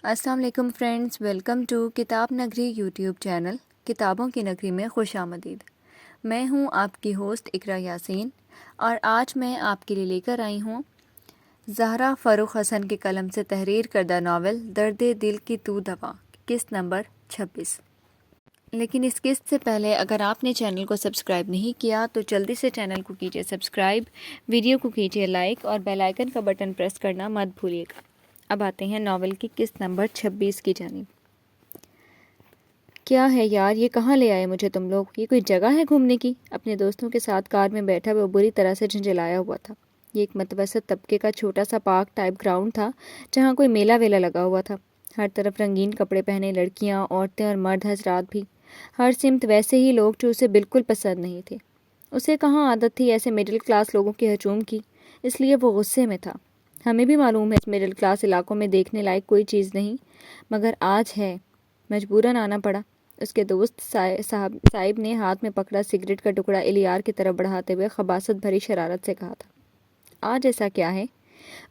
السلام علیکم friends, welcome to کتاب نگری یوٹیوب چینل کتابوں کی نگری میں خوش آمدید۔ میں ہوں آپ کی ہوسٹ اقرا یاسین، اور آج میں آپ کے لیے لے کر آئی ہوں زہرا فاروق حسن کے قلم سے تحریر کردہ ناول درد دل کی تو دوا، قسط نمبر 26۔ لیکن اس قسط سے پہلے اگر آپ نے چینل کو سبسکرائب نہیں کیا تو جلدی سے چینل کو کیجیے سبسکرائب، ویڈیو کو کیجیے لائک اور بیل آئیکن کا بٹن پریس کرنا مت بھولیے گا۔ اب آتے ہیں ناول کی قسط نمبر 26 کی جانب۔ کیا ہے یار، یہ کہاں لے آئے مجھے تم لوگ؟ یہ کوئی جگہ ہے گھومنے کی؟ اپنے دوستوں کے ساتھ کار میں بیٹھا وہ بری طرح سے جھنجھلایا ہوا تھا۔ یہ ایک متوسط طبقے کا چھوٹا سا پارک ٹائپ گراؤنڈ تھا جہاں کوئی میلہ ویلا لگا ہوا تھا۔ ہر طرف رنگین کپڑے پہنے لڑکیاں، عورتیں اور مرد حضرات بھی، ہر سمت ویسے ہی لوگ جو اسے بالکل پسند نہیں تھے۔ اسے کہاں عادت تھی ایسے مڈل کلاس لوگوں کے ہجوم کی، اس لیے وہ غصے میں تھا۔ ہمیں بھی معلوم ہے مڈل کلاس علاقوں میں دیکھنے لائق کوئی چیز نہیں، مگر آج ہے، مجبوراً آنا پڑا۔ اس کے دوست صاحب نے ہاتھ میں پکڑا سگریٹ کا ٹکڑا الیار کی طرف بڑھاتے ہوئے خباثت بھری شرارت سے کہا تھا۔ آج ایسا کیا ہے؟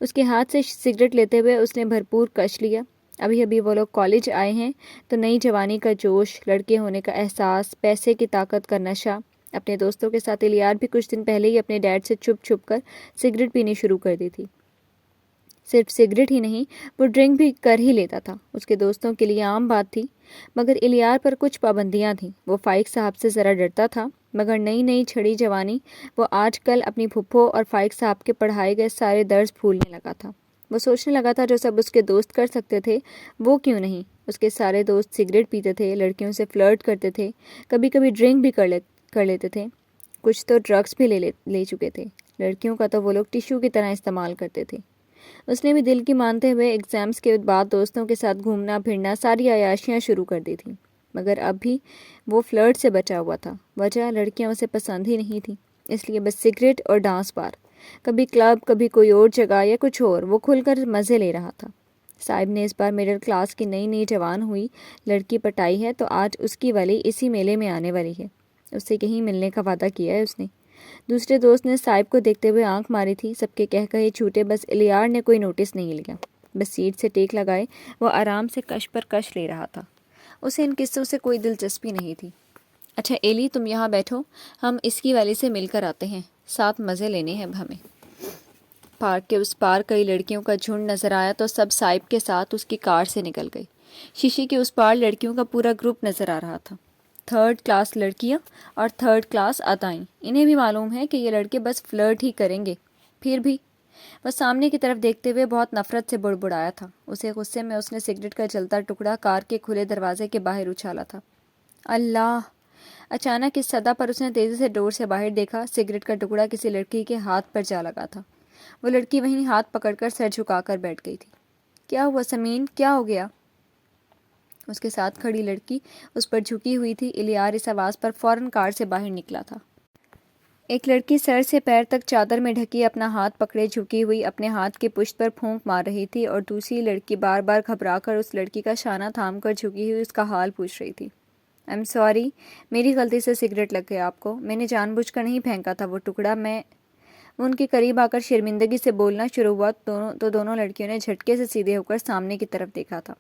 اس کے ہاتھ سے سگریٹ لیتے ہوئے اس نے بھرپور کش لیا۔ ابھی ابھی وہ لوگ کالج آئے ہیں تو نئی جوانی کا جوش، لڑکے ہونے کا احساس، پیسے کی طاقت کا نشہ۔ اپنے دوستوں کے ساتھ الیار بھی کچھ دن پہلے ہی اپنے ڈیڈ سے چھپ چھپ کر سگریٹ پینی شروع کر دی تھی۔ صرف سگریٹ ہی نہیں، وہ ڈرنک بھی کر ہی لیتا تھا۔ اس کے دوستوں کے لیے عام بات تھی، مگر الیار پر کچھ پابندیاں تھیں۔ وہ فائق صاحب سے ذرا ڈرتا تھا، مگر نئی نئی چھڑی جوانی، وہ آج کل اپنی پھپھو اور فائق صاحب کے پڑھائے گئے سارے درس بھولنے لگا تھا۔ وہ سوچنے لگا تھا جو سب اس کے دوست کر سکتے تھے وہ کیوں نہیں۔ اس کے سارے دوست سگریٹ پیتے تھے، لڑکیوں سے فلرٹ کرتے تھے، کبھی کبھی ڈرنک بھی کر لیتے تھے، کچھ تو ڈرگس بھی لے چکے تھے۔ لڑکیوں کا تو وہ لوگ ٹیشو کی طرح استعمال کرتے تھے۔ اس نے بھی دل کی مانتے ہوئے ایگزامز کے بعد دوستوں کے ساتھ گھومنا پھرنا، ساری عیاشیاں شروع کر دی تھیں، مگر اب بھی وہ فلرٹ سے بچا ہوا تھا۔ وجہ لڑکیاں اسے پسند ہی نہیں تھیں، اس لیے بس سگریٹ اور ڈانس بار، کبھی کلب، کبھی کوئی اور جگہ یا کچھ اور، وہ کھل کر مزے لے رہا تھا۔ صاحب نے اس بار مڈل کلاس کی نئی نئی جوان ہوئی لڑکی پٹائی ہے تو آج اس کی والی اسی میلے میں آنے والی ہے۔ اس سے کہیں ملنے کا وعدہ کیا ہے اس نے۔ دوسرے دوست نے صاحب کو دیکھتے ہوئے آنکھ ماری تھی، سب کے کہے چھوٹے، بس الیار نے کوئی نوٹس نہیں لیا۔ بس سیٹ سے ٹیک لگائے وہ آرام سے کش پر کش لے رہا تھا۔ اسے ان قصوں سے کوئی دلچسپی نہیں تھی۔ اچھا ایلی، تم یہاں بیٹھو، ہم اس کی والی سے مل کر آتے ہیں، ساتھ مزے لینے ہیں ہمیں۔ پارک کے اس پار کئی لڑکیوں کا جھنڈ نظر آیا تو سب صاحب کے ساتھ اس کی کار سے نکل گئی۔ شیشے کے اس پار لڑکیوں کا پورا گروپ نظر آ رہا تھا، 3rd کلاس لڑکیاں اور 3rd کلاس عطائیں۔ انہیں بھی معلوم ہے کہ یہ لڑکے بس فلرٹ ہی کریں گے، پھر بھی وہ سامنے کی طرف دیکھتے ہوئے بہت نفرت سے بڑبڑایا تھا۔ اسے غصے میں اس نے سگریٹ کا جلتا ٹکڑا کار کے کھلے دروازے کے باہر اچھالا تھا۔ اللہ! اچانک اس صدا پر اس نے تیزی سے ڈور سے باہر دیکھا، سگریٹ کا ٹکڑا کسی لڑکی کے ہاتھ پر جا لگا تھا۔ وہ لڑکی وہیں ہاتھ پکڑ کر سر جھکا کر بیٹھ گئی تھی۔ کیا ہوا سمین، کیا ہو گیا؟ اس کے ساتھ کھڑی لڑکی اس پر جھکی ہوئی تھی۔ الیار اس آواز پر فوراً کار سے باہر نکلا تھا۔ ایک لڑکی سر سے پیر تک چادر میں ڈھکی اپنا ہاتھ پکڑے جھکی ہوئی اپنے ہاتھ کی پشت پر پھونک مار رہی تھی، اور دوسری لڑکی بار بار گھبرا کر اس لڑکی کا شانہ تھام کر جھکی ہوئی اس کا حال پوچھ رہی تھی۔ I'm sorry، میری غلطی سے سگریٹ لگ گیا آپ کو، میں نے جان بوجھ کر نہیں پھینکا تھا وہ ٹکڑا۔ وہ ان کے قریب آ کر شرمندگی سے بولنا شروع ہوا تو دونوں لڑکیوں نے جھٹکے سے سیدھے ہو کر سامنے کی طرف دیکھا تھا،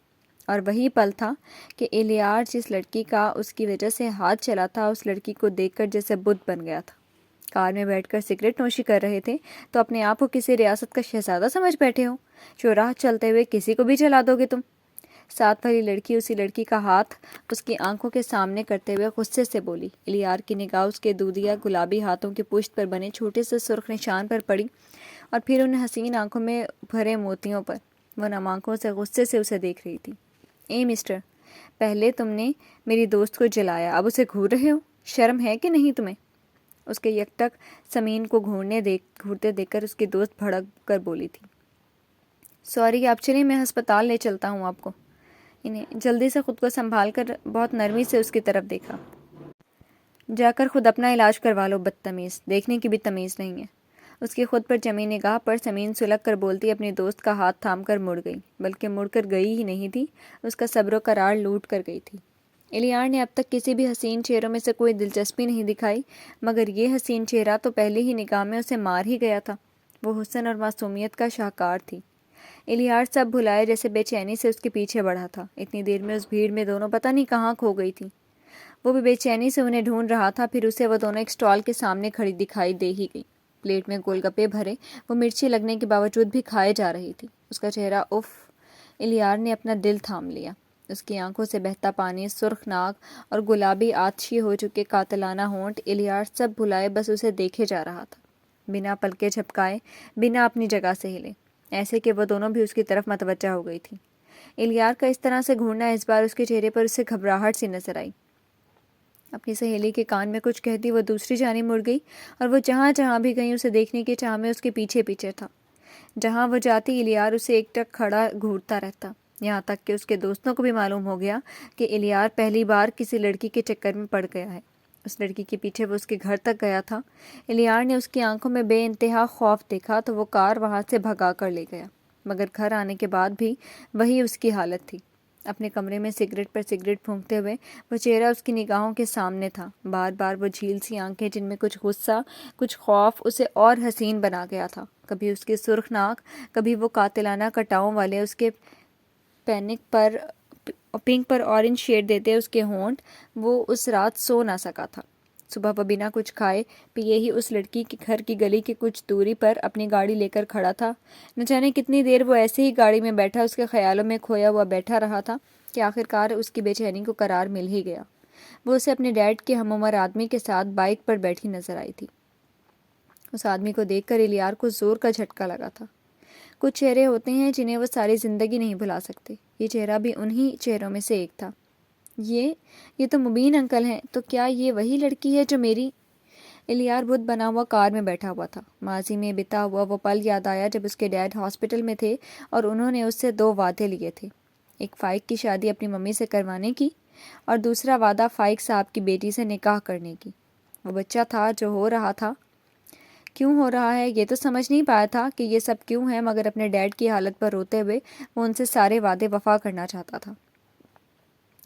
اور وہی پل تھا کہ الیار جس لڑکی کا اس کی وجہ سے ہاتھ چلا تھا، اس لڑکی کو دیکھ کر جیسے بت بن گیا تھا۔ کار میں بیٹھ کر سگریٹ نوشی کر رہے تھے تو اپنے آپ کو کسی ریاست کا شہزادہ سمجھ بیٹھے ہو، چوراہ چلتے ہوئے کسی کو بھی جلا دو گے تم۔ ساتھ والی لڑکی اسی لڑکی کا ہاتھ اس کی آنکھوں کے سامنے کرتے ہوئے غصے سے بولی۔ الیار کی نگاہ اس کے دودھیا گلابی ہاتھوں کی پشت پر بنے چھوٹے سے سرخ نشان پر پڑی، اور پھر ان حسین آنکھوں میں بھرے موتیوں پر۔ وہ نم آنکھوں سے غصے سے اسے دیکھ رہی تھی۔ اے مسٹر، پہلے تم نے میری دوست کو جلایا، اب اسے گھور رہے ہو؟ شرم ہے کہ نہیں تمہیں؟ اس کے یکٹک سمین کو گھورتے دیکھ کر اس کی دوست بھڑک کر بولی تھی۔ سوری، آپ چلیں، میں ہسپتال لے چلتا ہوں آپ کو۔ انہیں جلدی سے خود کو سنبھال کر بہت نرمی سے اس کی طرف دیکھا۔ جا کر خود اپنا علاج کروا لو، بدتمیز، دیکھنے کی بھی تمیز نہیں ہے۔ اس کی خود پر جمی نگاہ پر سمین سلگ کر بولتی اپنی دوست کا ہاتھ تھام کر مڑ گئی، بلکہ مڑ کر گئی ہی نہیں تھی، اس کا صبر و قرار لوٹ کر گئی تھی۔ الیار نے اب تک کسی بھی حسین چہروں میں سے کوئی دلچسپی نہیں دکھائی، مگر یہ حسین چہرہ تو پہلی ہی نگاہ میں اسے مار ہی گیا تھا۔ وہ حسن اور معصومیت کا شاہکار تھی۔ الیار سب بھلائے جیسے بے چینی سے اس کے پیچھے بڑھا تھا۔ اتنی دیر میں اس بھیڑ میں دونوں پتہ نہیں کہاں کھو گئی تھیں۔ وہ بھی بے چینی سے انہیں ڈھونڈ رہا تھا۔ پھر اسے وہ دونوں ایک اسٹال کے سامنے کھڑی دکھائی دے ہی گئی۔ پلیٹ میں گول گپے بھرے، وہ مرچی لگنے کے باوجود بھی کھائے جا رہی تھی۔ اس کا چہرہ اف! الیار نے اپنا دل تھام لیا۔ اس کی آنکھوں سے بہتا پانی، سرخ ناک اور گلابی آتشی ہو چکے قاتلانہ ہونٹ، الیار سب بھلائے بس اسے دیکھے جا رہا تھا، بنا پلکیں جھپکائے، بنا اپنی جگہ سے ہلے، ایسے کہ وہ دونوں بھی اس کی طرف متوجہ ہو گئی تھیں۔ الیار کا اس طرح سے گھورنا اس بار اس کے چہرے پر اسے گھبراہٹ سی نظر آئی۔ اپنی سہیلی کے کان میں کچھ کہتی وہ دوسری جانب مڑ گئی، اور وہ جہاں جہاں بھی گئی اسے دیکھنے کی چاہ میں اس کے پیچھے پیچھے تھا۔ جہاں وہ جاتی الیار اسے ایک ٹک کھڑا گھورتا رہتا، یہاں تک کہ اس کے دوستوں کو بھی معلوم ہو گیا کہ الیار پہلی بار کسی لڑکی کے چکر میں پڑ گیا ہے۔ اس لڑکی کے پیچھے وہ اس کے گھر تک گیا تھا۔ الیار نے اس کی آنکھوں میں بے انتہا خوف دیکھا تو وہ کار وہاں سے بھگا کر لے گیا، مگر گھر آنے کے بعد بھی وہی اس کی حالت تھی۔ اپنے کمرے میں سگریٹ پر سگریٹ پھونکتے ہوئے وہ چہرہ اس کی نگاہوں کے سامنے تھا۔ بار بار وہ جھیل سی آنکھیں جن میں کچھ غصہ، کچھ خوف اسے اور حسین بنا گیا تھا۔ کبھی اس کے سرخ ناک، کبھی وہ قاتلانہ کٹاؤں والے اس کے پنک پر اورنج شیڈ دیتے اس کے ہونٹ۔ وہ اس رات سو نہ سکا تھا۔ صبح وہ بنا کچھ کھائے پیے ہی اس لڑکی کے گھر کی گلی کی کچھ دوری پر اپنی گاڑی لے کر کھڑا تھا۔ نہ جانے کتنی دیر وہ ایسے ہی گاڑی میں بیٹھا اس کے خیالوں میں کھویا ہوا بیٹھا رہا تھا کہ آخرکار اس کی بے چینی کو قرار مل ہی گیا۔ وہ اسے اپنے ڈیڈ کے ہم عمر آدمی کے ساتھ بائک پر بیٹھی نظر آئی تھی۔ اس آدمی کو دیکھ کر الیار کو زور کا جھٹکا لگا تھا۔ کچھ چہرے ہوتے ہیں جنہیں وہ ساری زندگی نہیں بھلا سکتے۔ یہ چہرہ بھی انہی چہروں میں سے ایک تھا۔ یہ تو مبین انکل ہیں۔ تو کیا یہ وہی لڑکی ہے جو میری… الیار بت بنا ہوا کار میں بیٹھا ہوا تھا۔ ماضی میں بتا ہوا وہ پل یاد آیا جب اس کے ڈیڈ ہاسپٹل میں تھے اور انہوں نے اس سے 2 وعدے لیے تھے، ایک فائق کی شادی اپنی ممی سے کروانے کی اور دوسرا وعدہ فائق صاحب کی بیٹی سے نکاح کرنے کی۔ وہ بچہ تھا جو ہو رہا تھا، کیوں ہو رہا ہے یہ تو سمجھ نہیں پایا تھا کہ یہ سب کیوں ہے، مگر اپنے ڈیڈ کی حالت پر روتے ہوئے وہ ان سے سارے وعدے وفا کرنا چاہتا تھا۔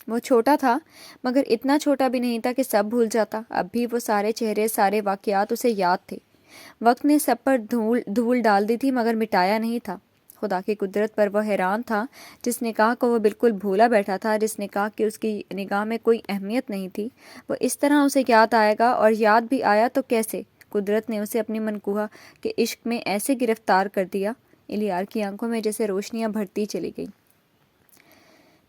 وہ چھوٹا تھا مگر اتنا چھوٹا بھی نہیں تھا کہ سب بھول جاتا۔ اب بھی وہ سارے چہرے، سارے واقعات اسے یاد تھے۔ وقت نے سب پر دھول ڈال دی تھی مگر مٹایا نہیں تھا۔ خدا کی قدرت پر وہ حیران تھا۔ جس نکاح کو وہ بالکل بھولا بیٹھا تھا، جس نکاح کی اس کی نگاہ میں کوئی اہمیت نہیں تھی، وہ اس طرح اسے یاد آئے گا، اور یاد بھی آیا تو کیسے؟ قدرت نے اسے اپنی منقوہ کے عشق میں ایسے گرفتار کر دیا۔ الیار کی آنکھوں میں جیسے روشنیاں بڑھتی چلی گئیں۔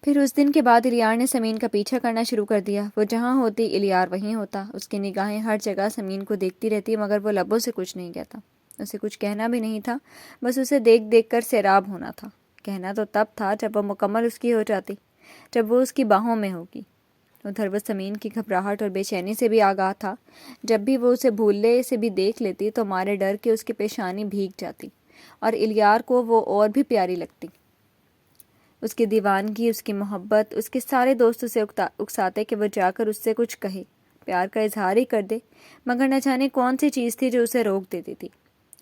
پھر اس دن کے بعد الیار نے سمین کا پیچھا کرنا شروع کر دیا۔ وہ جہاں ہوتی الیار وہیں ہوتا۔ اس کی نگاہیں ہر جگہ سمین کو دیکھتی رہتی مگر وہ لبوں سے کچھ نہیں کہتا۔ اسے کچھ کہنا بھی نہیں تھا، بس اسے دیکھ دیکھ کر سیراب ہونا تھا۔ کہنا تو تب تھا جب وہ مکمل اس کی ہو جاتی، جب وہ اس کی باہوں میں ہوگی۔ ادھر وہ سمین کی گھبراہٹ اور بے چینی سے بھی آگاہ تھا۔ جب بھی وہ اسے بھولنے سے بھی دیکھ لیتی تو مارے ڈر کے اس کی پیشانی بھیگ جاتی اور الیار کو وہ اور بھی پیاری لگتی۔ اس کی دیوانگی، اس کی محبت، اس کے سارے دوست اسے اکساتے کہ وہ جا کر اس سے کچھ کہے، پیار کا اظہار ہی کر دے، مگر نہ جانے کون سی چیز تھی جو اسے روک دیتی تھی۔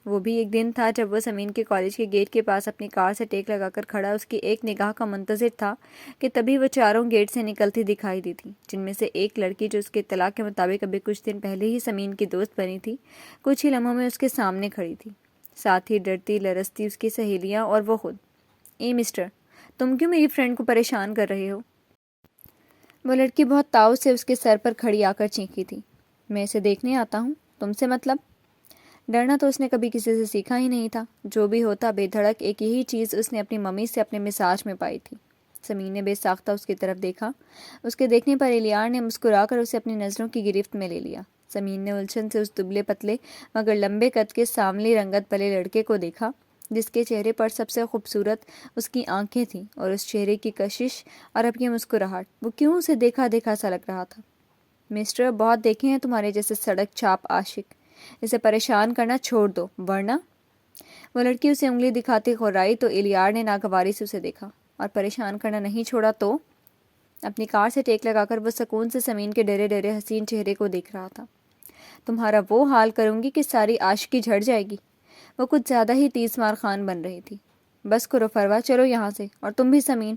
وہ بھی ایک دن تھا جب وہ سمین کے کالج کے گیٹ کے پاس اپنی کار سے ٹیک لگا کر کھڑا اس کی ایک نگاہ کا منتظر تھا کہ تبھی وہ چاروں گیٹ سے نکلتی دکھائی دی تھی، جن میں سے ایک لڑکی جو اس کے اطلاع کے مطابق ابھی کچھ دن پہلے ہی سمین کی دوست بنی تھی، کچھ ہی لمحوں میں اس کے سامنے کھڑی تھی، ساتھ ہی ڈرتی لرزتی اس کی سہیلیاں اور وہ خود۔ اے مسٹر، تم کیوں میری فرینڈ کو پریشان کر رہے ہو؟ وہ لڑکی بہت تاؤ سے اس کے سر پر کھڑی آ کر چینکی تھی۔ میں اسے دیکھنے آتا ہوں، تم سے مطلب؟ ڈرنا تو اس نے کبھی کسی سے سیکھا ہی نہیں تھا۔ جو بھی ہوتا بے دھڑک ایک یہی چیز اس نے اپنی ممی سے اپنے مزاج میں پائی تھی۔ سمین نے بے ساختہ اس کی طرف دیکھا۔ اس کے دیکھنے پر الیار نے مسکرا کر اسے اپنی نظروں کی گرفت میں لے لیا۔ سمین نے الجھن سے اس دبلے پتلے مگر لمبے قد کے سانولی رنگت والے لڑکے کو دیکھا، جس کے چہرے پر سب سے خوبصورت اس کی آنکھیں تھیں اور اس چہرے کی کشش اور اب یہ مسکراہٹ، وہ کیوں اسے دیکھا دیکھا سا لگ رہا تھا۔ مسٹر، بہت دیکھے ہیں تمہارے جیسے سڑک چھاپ عاشق، اسے پریشان کرنا چھوڑ دو ورنہ… وہ لڑکی اسے انگلی دکھاتی خرائی تو الیار نے ناگواری سے اسے دیکھا۔ اور پریشان کرنا نہیں چھوڑا تو؟ اپنی کار سے ٹیک لگا کر وہ سکون سے سمین کے ڈرے ڈرے حسین چہرے کو دیکھ رہا تھا۔ تمہارا وہ حال کروں گی کہ ساری عاشقی جھڑ جائے گی۔ وہ کچھ زیادہ ہی تیز مار خان بن رہی تھی۔ بس کرو فروا، چلو یہاں سے، اور تم بھی سمین۔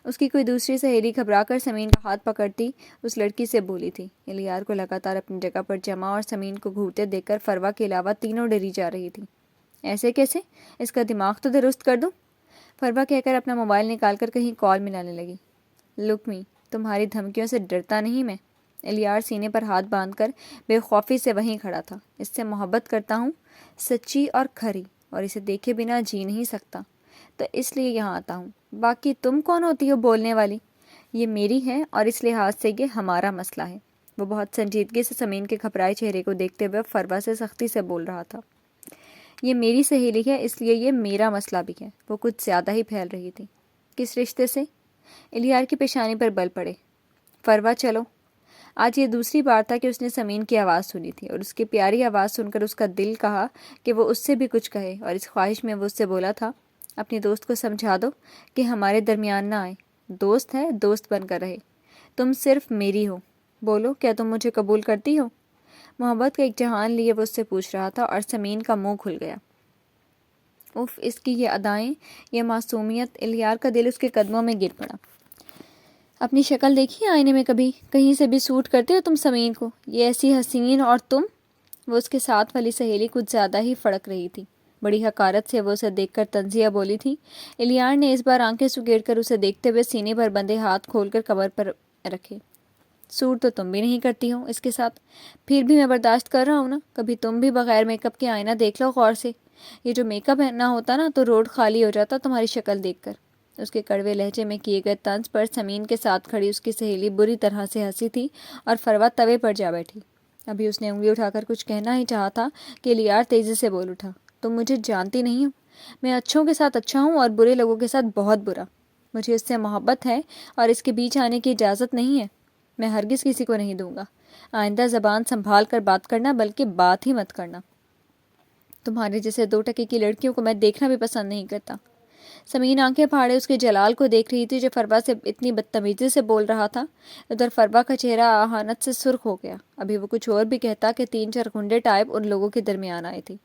اس کی کوئی دوسری سہیلی گھبرا کر سمین کا ہاتھ پکڑتی اس لڑکی سے بولی تھی۔ الیار کو لگاتار اپنی جگہ پر جمع اور سمین کو گھورتے دیکھ کر فروا کے علاوہ تینوں ڈری جا رہی تھی۔ ایسے کیسے؟ اس کا دماغ تو درست کر دوں۔ فروا کہہ کر اپنا موبائل نکال کر کہیں کال ملانے لگی۔ لک می، تمہاری دھمکیوں سے ڈرتا نہیں میں۔ الیار سینے پر ہاتھ باندھ کر بے خوفی سے وہیں کھڑا تھا۔ اس سے محبت کرتا ہوں، سچی اور کھری، اور اسے دیکھے بنا جی نہیں سکتا، تو اس لیے یہاں آتا ہوں۔ باقی تم کون ہوتی ہو بولنے والی؟ یہ میری ہے اور اس لحاظ سے یہ ہمارا مسئلہ ہے۔ وہ بہت سنجیدگی سے سمین کے گھبرائے چہرے کو دیکھتے ہوئے فروا سے سختی سے بول رہا تھا۔ یہ میری سہیلی ہے، اس لیے یہ میرا مسئلہ بھی ہے۔ وہ کچھ زیادہ ہی پھیل رہی تھی۔ کس رشتے سے؟ الیار کی پیشانی پر بل پڑے۔ فروا چلو۔ آج یہ دوسری بار تھا کہ اس نے سمین کی آواز سنی تھی، اور اس کی پیاری آواز سن کر اس کا دل کہا کہ وہ اس سے بھی کچھ کہے، اور اس خواہش میں وہ اس سے بولا تھا، اپنی دوست کو سمجھا دو کہ ہمارے درمیان نہ آئے۔ دوست ہے، دوست بن کر رہے۔ تم صرف میری ہو۔ بولو، کیا تم مجھے قبول کرتی ہو؟ محبت کا ایک جہان لیے وہ اس سے پوچھ رہا تھا، اور سمین کا منہ کھل گیا۔ اف، اس کی یہ ادائیں، یہ معصومیت! الیار کا دل اس کے قدموں میں گر پڑا۔ اپنی شکل دیکھی آئینے میں کبھی؟ کہیں سے بھی سوٹ کرتے ہو تم سمین کو؟ یہ ایسی حسین، اور تم؟ وہ اس کے ساتھ والی سہیلی کچھ زیادہ ہی فڑک رہی تھی۔ بڑی حقارت سے وہ اسے دیکھ کر طنزیہ بولی تھی۔ الیار نے اس بار آنکھیں سکیڑ کر اسے دیکھتے ہوئے سینے پر بندھے ہاتھ کھول کر کمر پر رکھے۔ سوٹ تو تم بھی نہیں کرتی ہو اس کے ساتھ، پھر بھی میں برداشت کر رہا ہوں نا۔ کبھی تم بھی بغیر میک اپ کے آئینہ دیکھ لو غور سے۔ یہ جو میک اپ نہ ہوتا نا تو روڈ خالی ہو جاتا تمہاری شکل دیکھ کر۔ اس کے کڑوے لہجے میں کیے گئے طنز پر سمین کے ساتھ کھڑی اس کی سہیلی بری طرح سے ہنسی تھی، اور فروا توے پر جا بیٹھی۔ ابھی اس نے انگلی اٹھا کر کچھ کہنا ہی چاہا تھا کہ الیار تیزی سے بول اٹھا، تم مجھے جانتی نہیں ہو۔ میں اچھوں کے ساتھ اچھا ہوں اور برے لوگوں کے ساتھ بہت برا۔ مجھے اس سے محبت ہے اور اس کے بیچ آنے کی اجازت نہیں ہے۔ میں ہرگز کسی کو نہیں دوں گا۔ آئندہ زبان سنبھال کر بات کرنا، بلکہ بات ہی مت کرنا۔ تمہارے جیسے 2 ٹکے کی لڑکیوں کو میں دیکھنا بھی پسند نہیں کرتا۔ سمین آنکھیں پھاڑے اس کے جلال کو دیکھ رہی تھی جو فروا سے اتنی بدتمیزی سے بول رہا تھا۔ ادھر فروا کا چہرہ اہانت سے سرخ ہو گیا۔ ابھی وہ کچھ اور بھی کہتا کہ 3-4 گنڈے ٹائپ ان لوگوں کے درمیان آئے تھے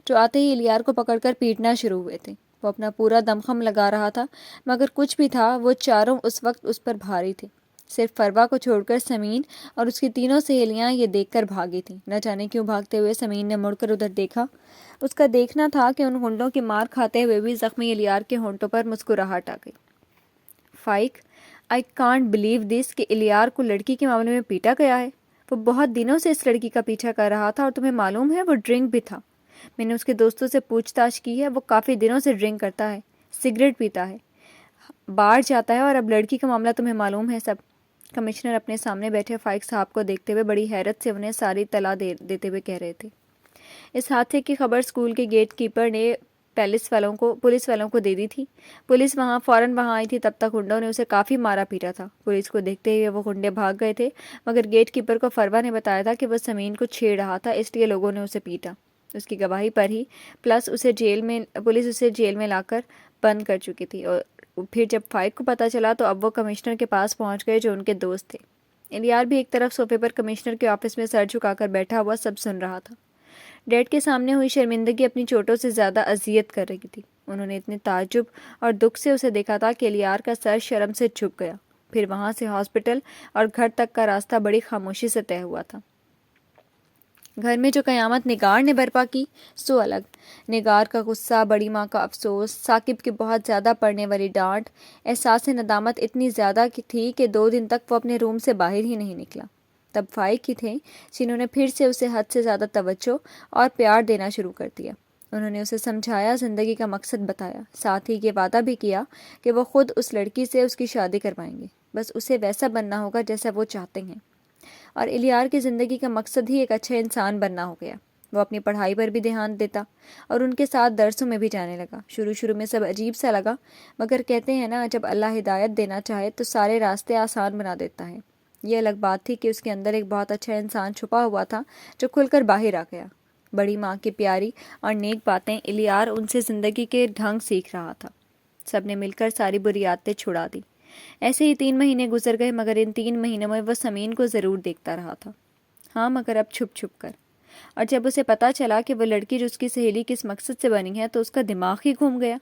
جو آتے ہی الیار کو پکڑ کر پیٹنا شروع ہوئے تھے۔ وہ اپنا پورا دمخم لگا رہا تھا، مگر کچھ بھی تھا، وہ چاروں اس وقت اس پر بھاری تھے۔ صرف فروا کو چھوڑ کر سمین اور اس کی تینوں سہیلیاں یہ دیکھ کر بھاگی تھیں۔ نہ جانے کیوں بھاگتے ہوئے سمین نے مڑ کر ادھر دیکھا۔ اس کا دیکھنا تھا کہ ان گنڈوں کی مار کھاتے ہوئے بھی زخمی الیار کے ہونٹوں پر مسکراہٹ آ گئی۔ فائق، آئی کانٹ بلیو دس کہ الیار کو لڑکی کے معاملے میں پیٹا گیا ہے۔ وہ بہت دنوں سے اس لڑکی کا پیچھا کر رہا تھا، اور تمہیں معلوم ہے وہ ڈرنک بھی تھا۔ میں نے اس کے دوستوں سے پوچھ تاچھ کی ہے، وہ کافی دنوں سے ڈرنک کرتا ہے، سگریٹ پیتا ہے، بار جاتا ہے، اور اب لڑکی کا معاملہ تمہیں معلوم ہے سب۔ کمشنر اپنے سامنے بیٹھے فائق صاحب کو دیکھتے ہوئے بڑی حیرت سے انہیں ساری اطلاع دیتے ہوئے کہہ رہے تھے۔ اس حادثے کی خبر اسکول کے گیٹ کیپر نے پولیس والوں کو دے دی تھی۔ پولیس فوراً وہاں آئی تھی، تب تک گنڈوں نے اسے کافی مارا پیٹا تھا۔ پولیس کو دیکھتے ہوئے وہ گنڈے بھاگ گئے تھے، مگر گیٹ کیپر کو فروا نے بتایا تھا کہ وہ سمین کو چھیڑ رہا تھا، اس لیے لوگوں نے اسے پیٹا۔ اس کی گواہی پر ہی پلس پولیس اسے جیل میں لا کر بند کر چکی تھی، اور پھر جب فائق کو پتہ چلا تو اب وہ کمشنر کے پاس پہنچ گئے جو ان کے دوست تھے۔ الیار بھی ایک طرف صوفے پر کمشنر کے آفس میں سر جھکا کر بیٹھا ہوا سب سن رہا تھا۔ ڈیڈ کے سامنے ہوئی شرمندگی اپنی چوٹوں سے زیادہ اذیت کر رہی تھی۔ انہوں نے اتنے تعجب اور دکھ سے اسے دیکھا تھا کہ الیار کا سر شرم سے جھک گیا۔ پھر وہاں سے ہاسپٹل اور گھر تک کا راستہ بڑی خاموشی سے طے ہوا تھا۔ گھر میں جو قیامت نگار نے برپا کی سو الگ، نگار کا غصہ، بڑی ماں کا افسوس، ثاقب کی بہت زیادہ پڑنے والی ڈانٹ، احساس ندامت اتنی زیادہ تھی کہ 2 دن تک وہ اپنے روم سے باہر ہی نہیں نکلا۔ تب فائق ہی تھے جنہوں نے پھر سے اسے حد سے زیادہ توجہ اور پیار دینا شروع کر دیا۔ انہوں نے اسے سمجھایا، زندگی کا مقصد بتایا، ساتھ ہی یہ وعدہ بھی کیا کہ وہ خود اس لڑکی سے اس کی شادی کروائیں گے، بس اسے ویسا بننا ہوگا جیسا وہ چاہتے ہیں۔ اور الیار کی زندگی کا مقصد ہی ایک اچھا انسان بننا ہو گیا۔ وہ اپنی پڑھائی پر بھی دھیان دیتا اور ان کے ساتھ درسوں میں بھی جانے لگا۔ شروع میں سب عجیب سا لگا، مگر کہتے ہیں نا، جب اللہ ہدایت دینا چاہے تو سارے راستے آسان بنا دیتا ہے۔ یہ الگ بات تھی کہ اس کے اندر ایک بہت اچھا انسان چھپا ہوا تھا جو کھل کر باہر آ گیا۔ بڑی ماں کی پیاری اور نیک باتیں الیار ان سے زندگی کے ڈھنگ سیکھ رہا تھا۔ سب نے مل کر ساری بری عادتیں چھڑا دی۔ ایسے ہی 3 مہینے گزر گئے، مگر ان 3 مہینوں میں وہ سمین کو ضرور دیکھتا رہا تھا، ہاں مگر اب چھپ چھپ کر۔ اور جب اسے پتہ چلا کہ وہ لڑکی جو اس کی سہیلی کس مقصد سے بنی ہے تو اس کا دماغ ہی گھوم گیا۔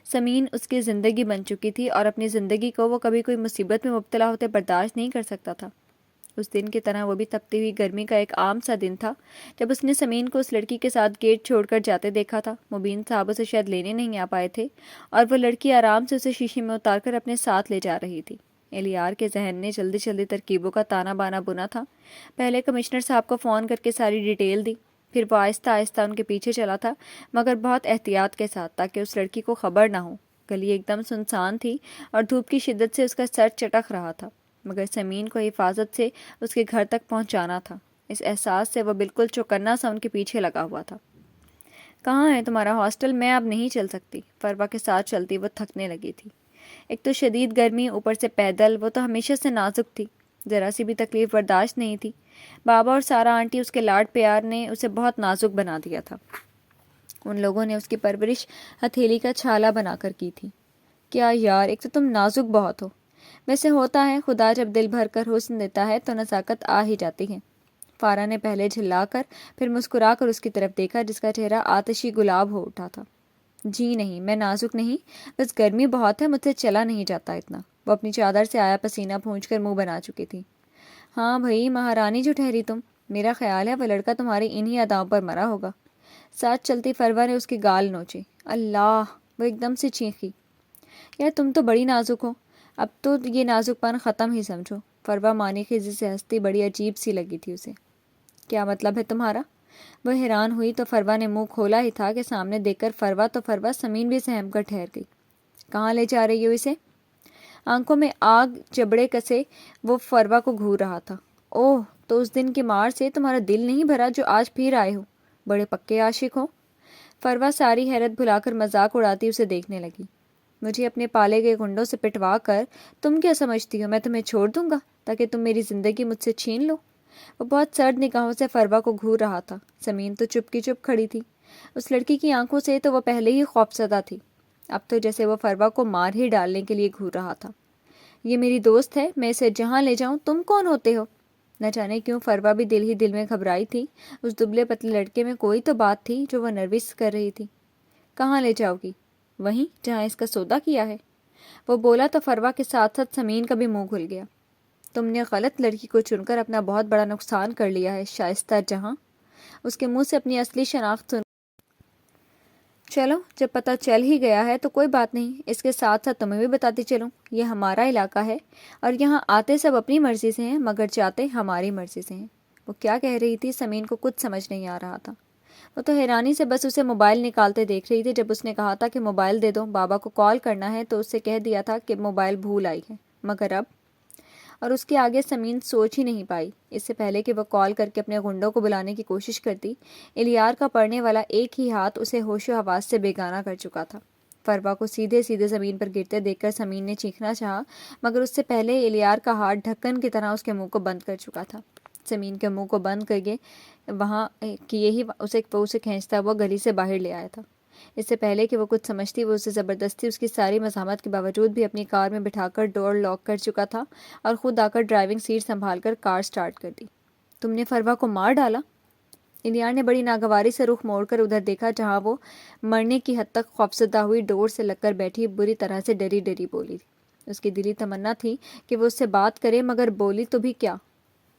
سمین اس کی زندگی بن چکی تھی، اور اپنی زندگی کو وہ کبھی کوئی مصیبت میں مبتلا ہوتے برداشت نہیں کر سکتا تھا۔ اس دن کی طرح وہ بھی تپتی ہوئی گرمی کا ایک عام سا دن تھا جب اس نے سمین کو اس لڑکی کے ساتھ گیٹ چھوڑ کر جاتے دیکھا تھا۔ مبین صاحب اسے شاید لینے نہیں آ پائے تھے اور وہ لڑکی آرام سے اسے شیشے میں اتار کر اپنے ساتھ لے جا رہی تھی۔ الیار کے ذہن نے جلدی جلدی ترکیبوں کا تانا بانا بنا تھا۔ پہلے کمشنر صاحب کو فون کر کے ساری ڈیٹیل دی، پھر وہ آہستہ آہستہ ان کے پیچھے چلا تھا، مگر بہت احتیاط کے ساتھ تاکہ اس لڑکی کو خبر نہ ہو۔ گلی ایک دم سنسان تھی اور دھوپ کی شدت سے اس کا سر چٹک رہا تھا، مگر سمین کو حفاظت سے اس کے گھر تک پہنچانا تھا۔ اس احساس سے وہ بالکل چوکنا سا ان کے پیچھے لگا ہوا تھا۔ کہاں ہے تمہارا ہاسٹل؟ میں اب نہیں چل سکتی۔ فروا کے ساتھ چلتی وہ تھکنے لگی تھی۔ ایک تو شدید گرمی، اوپر سے پیدل، وہ تو ہمیشہ سے نازک تھی، ذرا سی بھی تکلیف برداشت نہیں تھی۔ بابا اور سارا آنٹی اس کے لاڈ پیار نے اسے بہت نازک بنا دیا تھا۔ ان لوگوں نے اس کی پرورش ہتھیلی کا چھالا بنا کر کی تھی۔ کیا یار، ایک تو تم نازک بہت ہو۔ ویسے ہوتا ہے، خدا جب دل بھر کر حسن دیتا ہے تو نزاکت آ ہی جاتی ہے۔ فارا نے پہلے جھلا کر پھر مسکرا کر اس کی طرف دیکھا، جس کا چہرہ آتشی گلاب ہو اٹھا تھا۔ جی نہیں، میں نازک نہیں، بس گرمی بہت ہے، مجھ سے چلا نہیں جاتا اتنا۔ وہ اپنی چادر سے آیا پسینہ پونچھ کر منہ بنا چکی تھی۔ ہاں بھائی، مہارانی جو ٹھہری تم، میرا خیال ہے وہ لڑکا تمہاری انہی اداؤں پر مرا ہوگا۔ ساتھ چلتی فروا نے اس کے گال نوچے۔ اللہ! وہ ایک دم سے چیخی۔ یار تم تو بڑی نازک ہو، اب تو یہ نازک پن ختم ہی سمجھو۔ فروا مانی خیزی سے ہنستی، بڑی عجیب سی لگی تھی اسے۔ کیا مطلب ہے تمہارا؟ وہ حیران ہوئی تو فروا نے منہ کھولا ہی تھا کہ سامنے دیکھ کر فروا سمین بھی سہم کر ٹھہر گئی۔ کہاں لے جا رہی ہو اسے؟ آنکھوں میں آگ جبڑے کسے وہ فروا کو گھور رہا تھا۔ اوہ، تو اس دن کی مار سے تمہارا دل نہیں بھرا جو آج پھر آئے ہو؟ بڑے پکے عاشق ہو۔ فروا ساری حیرت بھلا کر مذاق اڑاتی اسے دیکھنے لگی۔ مجھے اپنے پالے گئے گنڈوں سے پٹوا کر تم کیا سمجھتی ہو میں تمہیں چھوڑ دوں گا تاکہ تم میری زندگی مجھ سے چھین لو؟ وہ بہت سرد نگاہوں سے فروا کو گھور رہا تھا۔ سمین تو چپ کی چپ کھڑی تھی۔ اس لڑکی کی آنکھوں سے تو وہ پہلے ہی خوفزدہ تھی، اب تو جیسے وہ فروا کو مار ہی ڈالنے کے لیے گھور رہا تھا۔ یہ میری دوست ہے، میں اسے جہاں لے جاؤں۔ تم کون ہوتے ہو؟ نہ جانے کیوں فروا بھی دل ہی دل میں گھبرائی تھی۔ اس دبلے پتلے لڑکے میں کوئی تو بات تھی جو وہ نروس کر رہی تھی۔ کہاں لے جاؤ گی؟ وہیں جہاں اس کا سودا کیا ہے، وہ بولا تو فروا کے ساتھ ساتھ سمین کا بھی منہ کھل گیا۔ تم نے غلط لڑکی کو چن کر اپنا بہت بڑا نقصان کر لیا ہے شائستہ جہاں۔ اس کے منہ سے اپنی اصلی شناخت سن۔ چلو، جب پتہ چل ہی گیا ہے تو کوئی بات نہیں، اس کے ساتھ ساتھ تمہیں بھی بتاتی چلوں، یہ ہمارا علاقہ ہے اور یہاں آتے سب اپنی مرضی سے ہیں مگر جاتے ہماری مرضی سے ہیں۔ وہ کیا کہہ رہی تھی سمین کو کچھ سمجھ نہیں آ رہا تھا۔ وہ تو حیرانی سے بس اسے موبائل نکالتے دیکھ رہی تھی۔ جب اس نے کہا تھا کہ موبائل دے دو، بابا کو کال کرنا ہے، تو اس سے کہہ دیا تھا کہ موبائل بھول آئی ہے، مگر اب اور اس کے آگے سمین سوچ ہی نہیں پائی۔ اس سے پہلے کہ وہ کال کر کے اپنے گنڈوں کو بلانے کی کوشش کرتی، الیار کا پڑنے والا ایک ہی ہاتھ اسے ہوش و حواس سے بیگانہ کر چکا تھا۔ فروا کو سیدھے سیدھے زمین پر گرتے دیکھ کر سمین نے چیخنا چاہا، مگر اس سے پہلے الیار کا ہاتھ ڈھکن کی طرح اس کے منہ کو بند کر چکا تھا۔ سمین کے منہ کو بند کر کے وہاں کیے ہی اسے کھینچتا وہ گلی سے باہر لے آیا تھا۔ اس سے پہلے کہ وہ کچھ سمجھتی، وہ اسے زبردستی اس کی ساری مزاحمت کے باوجود بھی اپنی کار میں بٹھا کر ڈور لاک کر چکا تھا اور خود آ کر ڈرائیونگ سیٹ سنبھال کر کار سٹارٹ کر دی۔ تم نے فروا کو مار ڈالا؟ الیار نے بڑی ناگواری سے رخ موڑ کر ادھر دیکھا جہاں وہ مرنے کی حد تک خوفزدہ ہوئی ڈور سے لگ کر بیٹھی بری طرح سے ڈری ڈری بولی تھی۔ اس کی دلی تمنا تھی کہ وہ اس سے بات کرے، مگر بولی تو بھی کیا؟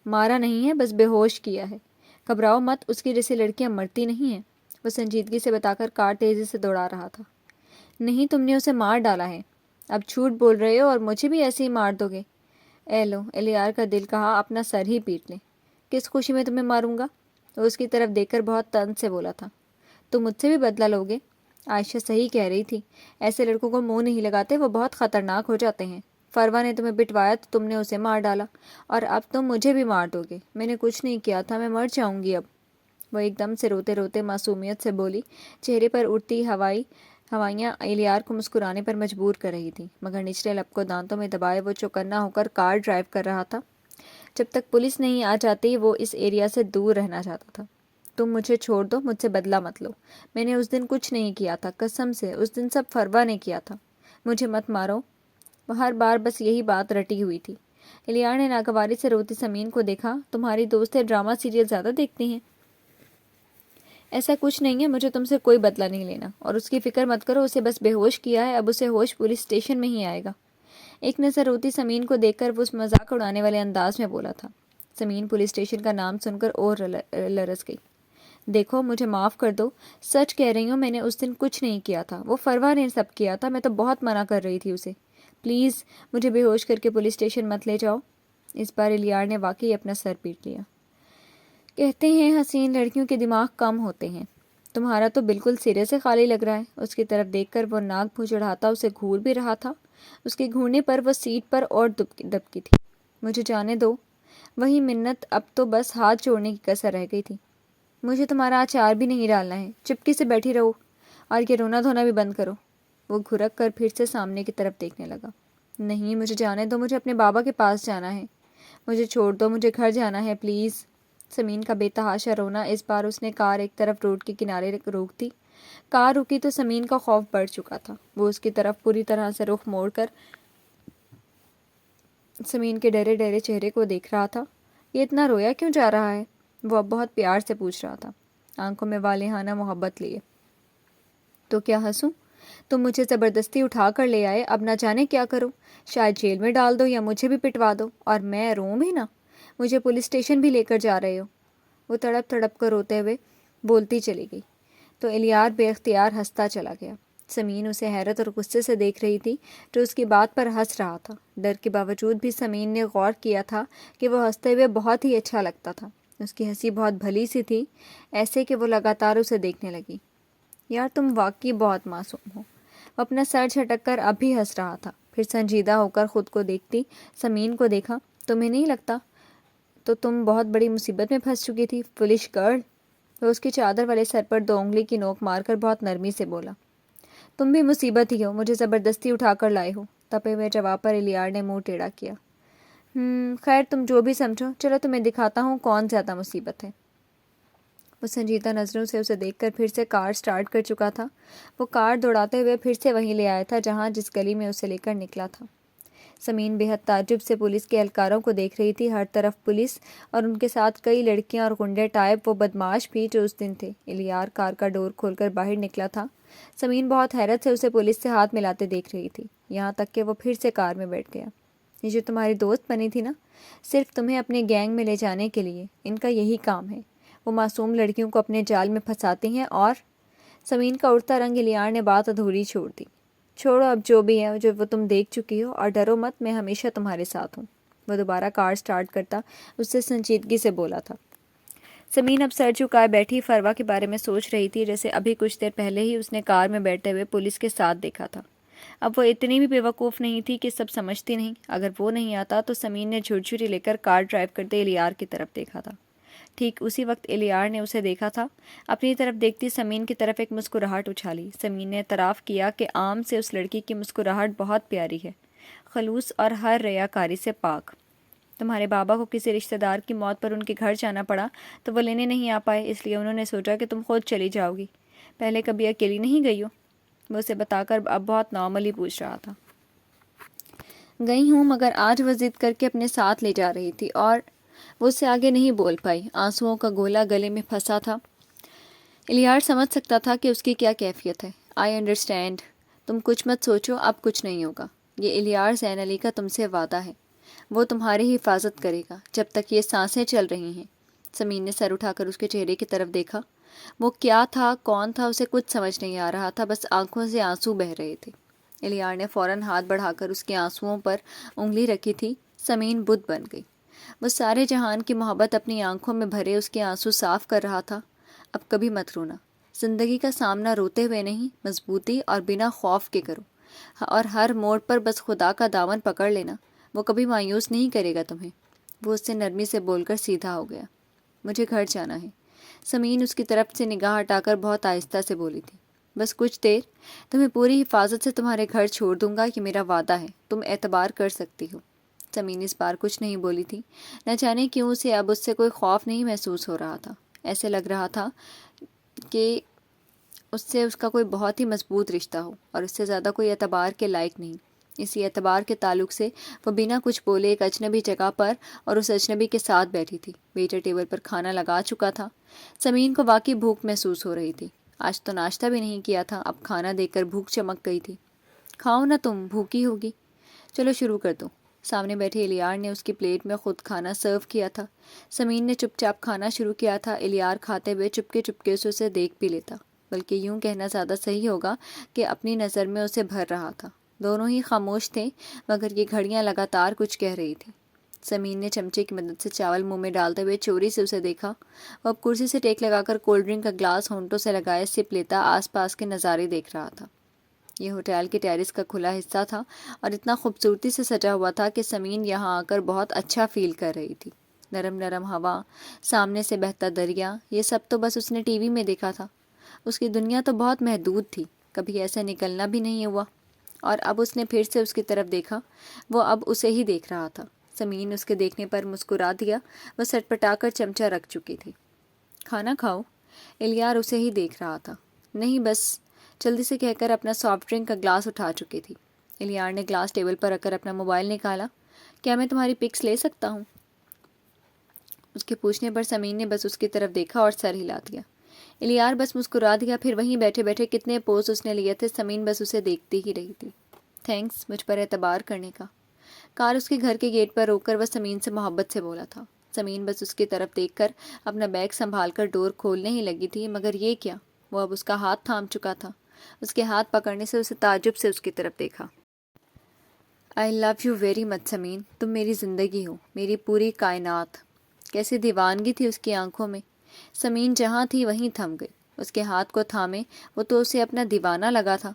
مارا نہیں ہے، بس بے ہوش کیا ہے۔ گھبراؤ مت، اس کی جیسی لڑکیاں مرتی نہیں ہیں، وہ سنجیدگی سے بتا کر کار تیزی سے دوڑا رہا تھا۔ نہیں، تم نے اسے مار ڈالا ہے، اب جھوٹ بول رہے ہو اور مجھے بھی ایسے ہی مار دو گے۔ اے لو، الیار کا دل کہا اپنا سر ہی پیٹ لیں، کس خوشی میں تمہیں ماروں گا؟ وہ اس کی طرف دیکھ کر بہت طنز سے بولا تھا۔ تم مجھ سے بھی بدلہ لوگے؟ عائشہ صحیح کہہ رہی تھی، ایسے لڑکوں کو منہ نہیں لگاتے، وہ بہت خطرناک ہو جاتے ہیں۔ فروا نے تمہیں پٹوایا تو تم نے اسے مار ڈالا اور اب تم مجھے بھی مار دو گے۔ میں نے کچھ نہیں کیا تھا، میں مر جاؤں گی اب۔ وہ ایک دم سے روتے روتے معصومیت سے بولی، چہرے پر اڑتی ہوائیاں الیار کو مسکرانے پر مجبور کر رہی تھی، مگر نچلے لب کو دانتوں میں دبائے وہ چوکنا ہو کر کار ڈرائیو کر رہا تھا۔ جب تک پولیس نہیں آ جاتی وہ اس ایریا سے دور رہنا چاہتا تھا۔ تم مجھے چھوڑ دو، مجھ سے بدلہ مت لو، میں نے اس دن کچھ نہیں کیا تھا، قسم سے اس دن سب فروا نے کیا تھا، مجھے مت مارو۔ وہ ہر بار بس یہی بات رٹی ہوئی تھی۔ الیار نے ناگواری سے روتی سمین کو دیکھا، تمہاری دوستیں ڈرامہ سیریل زیادہ دیکھتی ہیں؟ ایسا کچھ نہیں ہے، مجھے تم سے کوئی بدلہ نہیں لینا، اور اس کی فکر مت کرو، اسے بس بے ہوش کیا ہے، اب اسے ہوش پولیس اسٹیشن میں ہی آئے گا۔ ایک نظر روتی سمین کو دیکھ کر وہ اس مذاق اڑانے والے انداز میں بولا تھا۔ سمین پولیس اسٹیشن کا نام سن کر اور لرز گئی۔ دیکھو مجھے معاف کر دو، سچ کہہ رہی ہوں، میں نے اس دن کچھ نہیں کیا تھا، وہ فروا نے سب کیا تھا، میں تو بہت منع کر رہی تھی اسے۔ پلیز مجھے بے ہوش کر کے پولیس اسٹیشن مت لے جاؤ۔ اس بار الیار نے واقعی اپنا سر پیٹ لیا۔ کہتے ہیں حسین لڑکیوں کے دماغ کم ہوتے ہیں، تمہارا تو بالکل سرے سے خالی لگ رہا ہے۔ اس کی طرف دیکھ کر وہ ناک منہ چڑھاتا اسے گھور بھی رہا تھا۔ اس کے گھورنے پر وہ سیٹ پر اور دبکی تھی۔ مجھے جانے دو۔ وہی منت، اب تو بس ہاتھ جوڑنے کی کسر رہ گئی تھی۔ مجھے تمہارا اچار بھی نہیں ڈالنا ہے، چپکے سے بیٹھی رہو اور یہ رونا دھونا بھی بند کرو۔ وہ گھرک کر پھر سے سامنے کی طرف دیکھنے لگا۔ نہیں مجھے جانے دو، مجھے اپنے بابا کے پاس جانا ہے، مجھے چھوڑ دو، مجھے گھر جانا ہے پلیز۔ سمین کا بے تحاشا رونا۔ اس بار اس نے کار ایک طرف روڈ کے کنارے روک دی۔ کار رکی تو سمین کا خوف بڑھ چکا تھا۔ وہ اس کی طرف پوری طرح سے رخ موڑ کر سمین کے ڈرے ڈرے چہرے کو دیکھ رہا تھا۔ یہ اتنا رویا کیوں جا رہا ہے؟ وہ اب بہت پیار سے پوچھ رہا تھا، آنکھوں میں والہانہ محبت لیے۔ تو کیا ہنسوں؟ تم مجھے زبردستی اٹھا کر لے آئے، اب نہ جانے کیا کروں، شاید جیل میں ڈال دو یا مجھے بھی پٹوا دو، اور میں روں بھی نہ، مجھے پولیس اسٹیشن بھی لے کر جا رہے ہو۔ وہ تڑپ تڑپ کر روتے ہوئے بولتی چلی گئی تو الیار بے اختیار ہنستا چلا گیا۔ سمین اسے حیرت اور غصے سے دیکھ رہی تھی، جو اس کی بات پر ہنس رہا تھا۔ ڈر کے باوجود بھی سمین نے غور کیا تھا کہ وہ ہنستے ہوئے بہت ہی اچھا لگتا تھا۔ اس کی ہنسی بہت بھلی سی تھی، ایسے کہ وہ لگاتار اسے دیکھنے لگی۔ یار تم واقعی بہت معصوم ہو۔ وہ اپنا سر جھٹک کر اب بھی ہنس رہا تھا، پھر سنجیدہ ہو کر خود کو دیکھتی سمین کو دیکھا۔ تمہیں نہیں لگتا تو تم بہت بڑی مصیبت میں پھنس چکی تھی فولش گرل؟ وہ اس کی چادر والے سر پر 2 انگلی کی نوک مار کر بہت نرمی سے بولا۔ تم بھی مصیبت ہی ہو، مجھے زبردستی اٹھا کر لائے ہو۔ تپے ہوئے جواب پر الیار نے منہ ٹیڑھا کیا۔ خیر تم جو بھی سمجھو، چلو تمہیں دکھاتا ہوں کون زیادہ مصیبت ہے۔ وہ سنجیدہ نظروں سے اسے دیکھ کر پھر سے کار سٹارٹ کر چکا تھا۔ وہ کار دوڑاتے ہوئے پھر سے وہیں لے آیا تھا جس گلی میں اسے لے کر نکلا تھا۔ سمین بے حد تعجب سے پولیس کے اہلکاروں کو دیکھ رہی تھی، ہر طرف پولیس اور ان کے ساتھ کئی لڑکیاں اور غنڈے ٹائپ وہ بدماش بھی جو اس دن تھے۔ الیار کار کا ڈور کھول کر باہر نکلا تھا۔ سمین بہت حیرت سے اسے پولیس سے ہاتھ ملاتے دیکھ رہی تھی، یہاں تک کہ وہ پھر سے کار میں بیٹھ گیا۔ یہ جو تمہاری دوست بنی تھی نا، صرف تمہیں اپنے گینگ میں لے جانے کے لیے، ان کا یہی کام ہے، وہ معصوم لڑکیوں کو اپنے جال میں پھنساتی ہیں اور… سمین کا اڑتا رنگ الیار نے بات ادھوری چھوڑ دی۔ چھوڑو اب جو بھی ہے، جو وہ تم دیکھ چکی ہو، اور ڈرو مت، میں ہمیشہ تمہارے ساتھ ہوں۔ وہ دوبارہ کار سٹارٹ کرتا اس سے سنجیدگی سے بولا تھا۔ سمین اب سر جھکائے بیٹھی فروا کے بارے میں سوچ رہی تھی، جیسے ابھی کچھ دیر پہلے ہی اس نے کار میں بیٹھے ہوئے پولیس کے ساتھ دیکھا تھا۔ اب وہ اتنی بھی بیوقوف نہیں تھی کہ سب سمجھتی نہیں۔ اگر وہ نہیں آتا تو سمین نے جھرجھری لے کر کار ڈرائیو کرتے الیار کی طرف دیکھا تھا۔ ٹھیک اسی وقت الیار نے اسے دیکھا تھا۔ اپنی طرف دیکھتی سمین کی طرف ایک مسکراہٹ اچھالی۔ سمین نے اعتراف کیا کہ عام سے اس لڑکی کی مسکراہٹ بہت پیاری ہے، خلوص اور ہر ریاکاری سے پاک۔ تمہارے بابا کو کسی رشتہ دار کی موت پر ان کے گھر جانا پڑا تو وہ لینے نہیں آ پائے، اس لیے انہوں نے سوچا کہ تم خود چلی جاؤ گی۔ پہلے کبھی اکیلی نہیں گئی ہو؟ وہ اسے بتا کر اب بہت نارملی پوچھ رہا تھا۔ گئی ہوں، مگر آج وہ ضد کر کے اپنے ساتھ لے جا رہی تھی اور… وہ اس سے آگے نہیں بول پائی، آنسوؤں کا گولا گلے میں پھنسا تھا۔ الیار سمجھ سکتا تھا کہ اس کی کیا کیفیت ہے۔ آئی انڈرسٹینڈ، تم کچھ مت سوچو، اب کچھ نہیں ہوگا۔ یہ الیار زین علی کا تم سے وعدہ ہے، وہ تمہاری حفاظت کرے گا جب تک یہ سانسیں چل رہی ہیں۔ سمین نے سر اٹھا کر اس کے چہرے کی طرف دیکھا۔ وہ کیا تھا، کون تھا، اسے کچھ سمجھ نہیں آ رہا تھا، بس آنکھوں سے آنسو بہہ رہے تھے۔ الیار نے فوراً ہاتھ بڑھا کر اس کے آنسوؤں پر انگلی رکھی تھی۔ سمین بت بن گئی۔ وہ سارے جہان کی محبت اپنی آنکھوں میں بھرے اس کے آنسو صاف کر رہا تھا۔ اب کبھی مت رونا، زندگی کا سامنا روتے ہوئے نہیں، مضبوطی اور بنا خوف کے کرو، اور ہر موڑ پر بس خدا کا دامن پکڑ لینا، وہ کبھی مایوس نہیں کرے گا تمہیں۔ وہ اس سے نرمی سے بول کر سیدھا ہو گیا۔ مجھے گھر جانا ہے، سمین اس کی طرف سے نگاہ ہٹا کر بہت آہستہ سے بولی تھی۔ بس کچھ دیر، تمہیں پوری حفاظت سے تمہارے گھر چھوڑ دوں گا، یہ میرا وعدہ ہے، تم اعتبار کر سکتی ہو۔ سمین اس بار کچھ نہیں بولی تھی۔ نہ جانے کیوں اسے اب اس سے کوئی خوف نہیں محسوس ہو رہا تھا، ایسے لگ رہا تھا کہ اس سے اس کا کوئی بہت ہی مضبوط رشتہ ہو اور اس سے زیادہ کوئی اعتبار کے لائق نہیں۔ اسی اعتبار کے تعلق سے وہ بنا کچھ بولے ایک اجنبی جگہ پر اور اس اجنبی کے ساتھ بیٹھی تھی۔ ویٹر ٹیبل پر کھانا لگا چکا تھا۔ سمین کو واقعی بھوک محسوس ہو رہی تھی۔ آج تو ناشتہ بھی نہیں کیا تھا، اب کھانا دیکھ کر بھوک چمک گئی تھی۔ کھاؤ نا، تم بھوکی ہوگی۔ چلو شروع کر دو۔ سامنے بیٹھے الیار نے اس کی پلیٹ میں خود کھانا سرو کیا تھا۔ سمین نے چپ چاپ کھانا شروع کیا تھا۔ الیار کھاتے ہوئے چپکے چپکے سے اسے دیکھ بھی لیتا، بلکہ یوں کہنا زیادہ صحیح ہوگا کہ اپنی نظر میں اسے بھر رہا تھا۔ دونوں ہی خاموش تھے، مگر یہ گھڑیاں لگاتار کچھ کہہ رہی تھیں۔ سمین نے چمچے کی مدد سے چاول منہ میں ڈالتے ہوئے چوری سے اسے دیکھا۔ وہ اب کرسی سے ٹیک لگا کر کولڈ ڈرنک کا گلاس ہونٹوں سے لگائے سپ لیتا آس پاس کے نظارے دیکھ رہا تھا۔ یہ ہوٹل کے ٹیرس کا کھلا حصہ تھا اور اتنا خوبصورتی سے سجا ہوا تھا کہ سمین یہاں آ کر بہت اچھا فیل کر رہی تھی۔ نرم نرم ہوا، سامنے سے بہتا دریا، یہ سب تو بس اس نے ٹی وی میں دیکھا تھا۔ اس کی دنیا تو بہت محدود تھی، کبھی ایسے نکلنا بھی نہیں ہوا۔ اور اب اس نے پھر سے اس کی طرف دیکھا، وہ اب اسے ہی دیکھ رہا تھا۔ سمین اس کے دیکھنے پر مسکرا دیا۔ وہ سٹپٹا کر چمچہ رکھ چکی تھی۔ کھانا کھاؤ؟ الیار اسے ہی دیکھ رہا تھا۔ نہیں بس، جلدی سے کہہ کر اپنا سافٹ ڈرنک کا گلاس اٹھا چکی تھی۔ الیار نے گلاس ٹیبل پر رکھ کر اپنا موبائل نکالا۔ کیا میں تمہاری پکس لے سکتا ہوں؟ اس کے پوچھنے پر سمین نے بس اس کی طرف دیکھا اور سر ہلا دیا۔ الیار بس مسکرا دیا۔ پھر وہیں بیٹھے بیٹھے کتنے پوز اس نے لیے تھے، سمین بس اسے دیکھتی ہی رہی تھی۔ تھینکس مجھ پر اعتبار کرنے کا۔ کار اس کے گھر کے گیٹ پر روک کر وہ سمین سے محبت سے بولا تھا۔ سمین بس اس کی طرف دیکھ کر اپنا بیگ سنبھال کر ڈور کھولنے ہی لگی تھی، مگر یہ کیا؟ وہ اب اس کا ہاتھ تھام چکا تھا۔ اس کے ہاتھ پکڑنے سے اسے تعجب سے اس کی طرف دیکھا۔ آئی لو یو ویری مچ سمین، تم میری زندگی ہو، میری پوری کائنات۔ کیسی دیوانگی تھی اس کی آنکھوں میں۔ سمین جہاں تھی وہیں تھم گئی۔ اس کے ہاتھ کو تھامے وہ تو اسے اپنا دیوانہ لگا تھا۔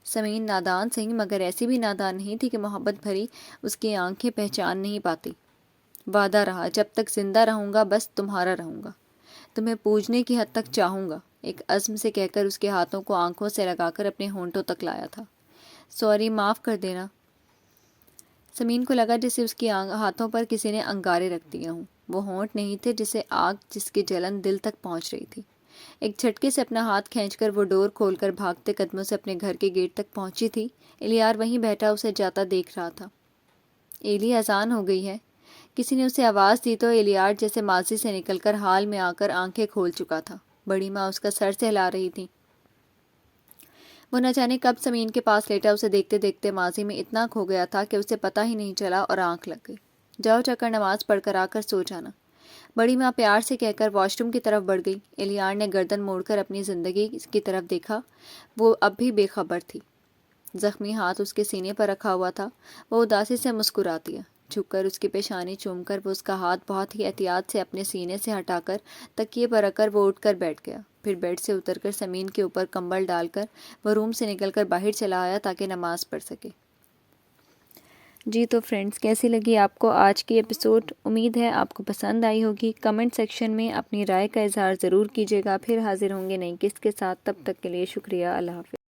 سمین نادان سہی مگر ایسی بھی نادان نہیں تھی کہ محبت بھری اس کی آنکھیں پہچان نہیں پاتی۔ وعدہ رہا، جب تک زندہ رہوں گا بس تمہارا رہوں گا، تمہیں پوجنے کی حد تک چاہوں گا، ایک عزم سے کہہ کر اس کے ہاتھوں کو آنکھوں سے لگا کر اپنے ہونٹوں تک لایا تھا۔ سوری، معاف کر دینا۔ سمین کو لگا جیسے اس کی ہاتھوں پر کسی نے انگارے رکھ دیے ہوں۔ وہ ہونٹ نہیں تھے، جسے آگ جس کی جلن دل تک پہنچ رہی تھی۔ ایک جھٹکے سے اپنا ہاتھ کھینچ کر وہ ڈور کھول کر بھاگتے قدموں سے اپنے گھر کے گیٹ تک پہنچی تھی۔ الیار وہیں بیٹھا اسے جاتا دیکھ رہا تھا۔ ایلی، اذان ہو گئی ہے۔ کسی نے اسے آواز دی تو الیار جیسے ماضی سے نکل کر حال میں آ کر آنکھیں کھول چکا تھا۔ بڑی ماں اس کا سر سے ہلا رہی تھی۔ وہ نہ جانے کب سمین کے پاس لیٹا اسے دیکھتے دیکھتے ماضی میں اتنا کھو گیا تھا کہ اسے پتہ ہی نہیں چلا اور آنکھ لگ گئی۔ جاؤ جا کر نماز پڑھ کر آ کر سو جانا، بڑی ماں پیار سے کہہ کر واش روم کی طرف بڑھ گئی۔ الیار نے گردن موڑ کر اپنی زندگی کی طرف دیکھا۔ وہ اب بھی بے خبر تھی۔ زخمی ہاتھ اس کے سینے پر رکھا ہوا تھا۔ وہ اداسی سے مسکرا دیا۔ جھک کر اس کی پیشانی چوم کر وہ اس کا ہاتھ بہت ہی احتیاط سے اپنے سینے سے ہٹا کر تکیے پر رکھ کر وہ اٹھ کر بیٹھ گیا۔ پھر بیڈ سے اتر کر سمین کے اوپر کمبل ڈال کر وہ روم سے نکل کر باہر چلا آیا تاکہ نماز پڑھ سکے۔ جی تو فرینڈز، کیسی لگی آپ کو آج کی ایپیسوڈ؟ امید ہے آپ کو پسند آئی ہوگی۔ کمنٹ سیکشن میں اپنی رائے کا اظہار ضرور کیجیے گا۔ پھر حاضر ہوں گے نئی قسط کے ساتھ، تب تک کے لیے شکریہ۔ اللہ حافظ۔